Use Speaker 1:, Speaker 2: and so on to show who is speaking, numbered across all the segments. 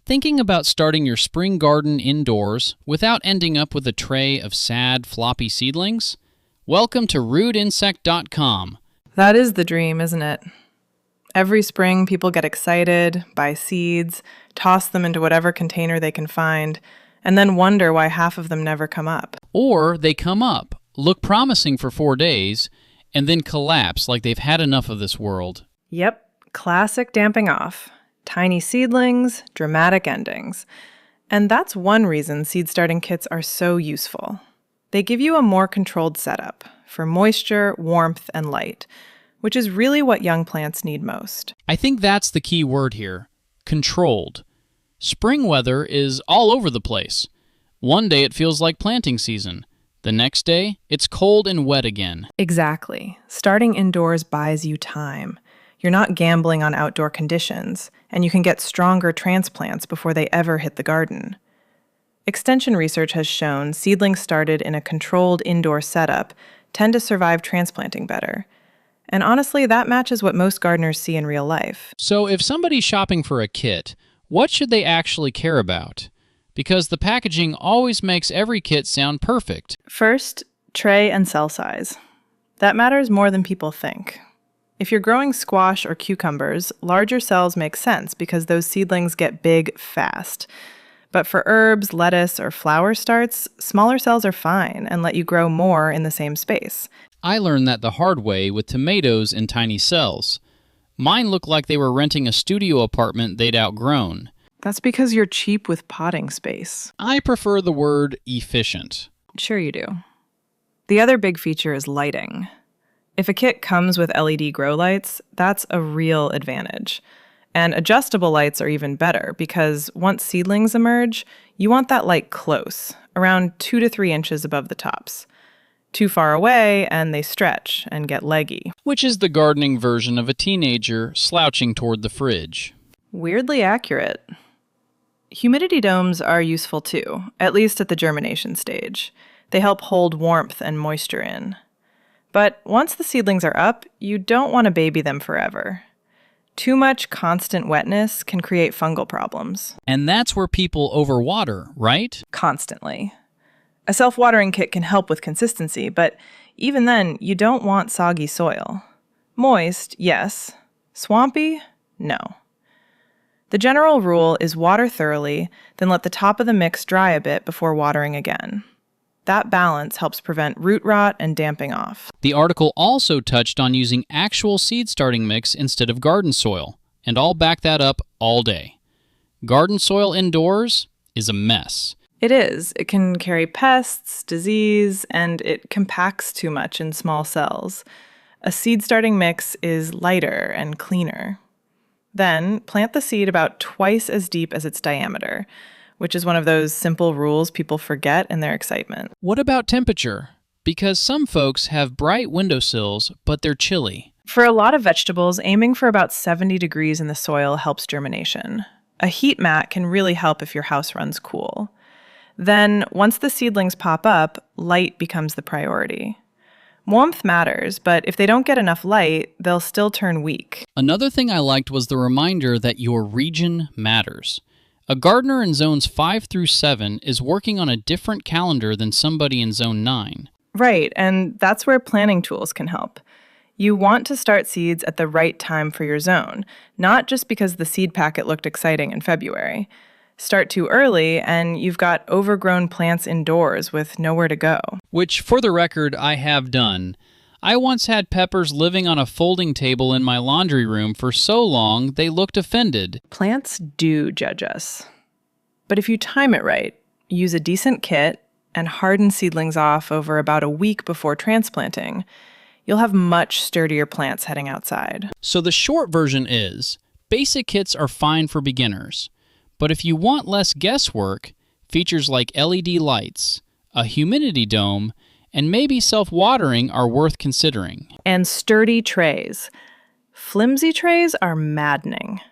Speaker 1: Thinking about starting your spring garden indoors without ending up with a tray of sad, floppy seedlings? Welcome to RootInsect.com.
Speaker 2: That is the dream, isn't it? Every spring, people get excited, buy seeds, toss them into whatever container they can find, and then wonder why half of them never come up.
Speaker 1: Or they come up, look promising for 4 days, and then collapse like they've had enough of this world.
Speaker 2: Yep, classic damping off. Tiny seedlings, dramatic endings. And that's one reason seed starting kits are so useful. They give you a more controlled setup for moisture, warmth, and light, which is really what young plants need most.
Speaker 1: I think that's the key word here, controlled. Spring weather is all over the place. One day it feels like planting season. The next day, it's cold and wet again.
Speaker 2: Exactly. Starting indoors buys you time. You're not gambling on outdoor conditions, and you can get stronger transplants before they ever hit the garden. Extension research has shown seedlings started in a controlled indoor setup tend to survive transplanting better. And honestly, that matches what most gardeners see in real life.
Speaker 1: So if somebody's shopping for a kit, what should they actually care about? Because the packaging always makes every kit sound perfect.
Speaker 2: First, tray and cell size. That matters more than people think. If you're growing squash or cucumbers, larger cells make sense because those seedlings get big fast. But for herbs, lettuce, or flower starts, smaller cells are fine and let you grow more in the same space.
Speaker 1: I learned that the hard way with tomatoes in tiny cells. Mine looked like they were renting a studio apartment they'd outgrown.
Speaker 2: That's because you're cheap with potting space.
Speaker 1: I prefer the word efficient.
Speaker 2: Sure you do. The other big feature is lighting. If a kit comes with LED grow lights, that's a real advantage. And adjustable lights are even better because once seedlings emerge, you want that light close, around 2 to 3 inches above the tops. Too far away, and they stretch and get leggy.
Speaker 1: Which is the gardening version of a teenager slouching toward the fridge.
Speaker 2: Weirdly accurate. Humidity domes are useful too, at least at the germination stage. They help hold warmth and moisture in. But once the seedlings are up, you don't want to baby them forever. Too much constant wetness can create fungal problems.
Speaker 1: And that's where people overwater, right?
Speaker 2: Constantly. A self-watering kit can help with consistency, but even then, you don't want soggy soil. Moist, yes. Swampy, no. The general rule is water thoroughly, then let the top of the mix dry a bit before watering again. That balance helps prevent root rot and damping off.
Speaker 1: The article also touched on using actual seed starting mix instead of garden soil, and I'll back that up all day. Garden soil indoors is a mess.
Speaker 2: It is. It can carry pests, disease, and it compacts too much in small cells. A seed starting mix is lighter and cleaner. Then, plant the seed about twice as deep as its diameter, which is one of those simple rules people forget in their excitement.
Speaker 1: What about temperature? Because some folks have bright windowsills, but they're chilly.
Speaker 2: For a lot of vegetables, aiming for about 70 degrees in the soil helps germination. A heat mat can really help if your house runs cool. Then, once the seedlings pop up, light becomes the priority. Warmth matters, but if they don't get enough light, they'll still turn weak.
Speaker 1: Another thing I liked was the reminder that your region matters. A gardener in zones 5 through 7 is working on a different calendar than somebody in zone 9.
Speaker 2: Right, and that's where planning tools can help. You want to start seeds at the right time for your zone, not just because the seed packet looked exciting in February. Start too early, and you've got overgrown plants indoors with nowhere to go.
Speaker 1: Which, for the record, I have done. I once had peppers living on a folding table in my laundry room for so long they looked offended.
Speaker 2: Plants do judge us. But if you time it right, use a decent kit, and harden seedlings off over about a week before transplanting, you'll have much sturdier plants heading outside.
Speaker 1: So the short version is, basic kits are fine for beginners. But if you want less guesswork, features like LED lights, a humidity dome, and maybe self-watering are worth considering.
Speaker 2: And sturdy trays. Flimsy trays are maddening.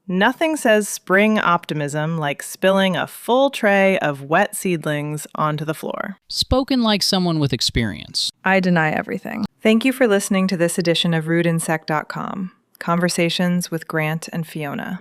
Speaker 2: Nothing says spring optimism like spilling a full tray of wet seedlings onto the floor.
Speaker 1: Spoken like someone with experience.
Speaker 2: I deny everything. Thank you for listening to this edition of RootInsect.com, Conversations with Grant and Fiona.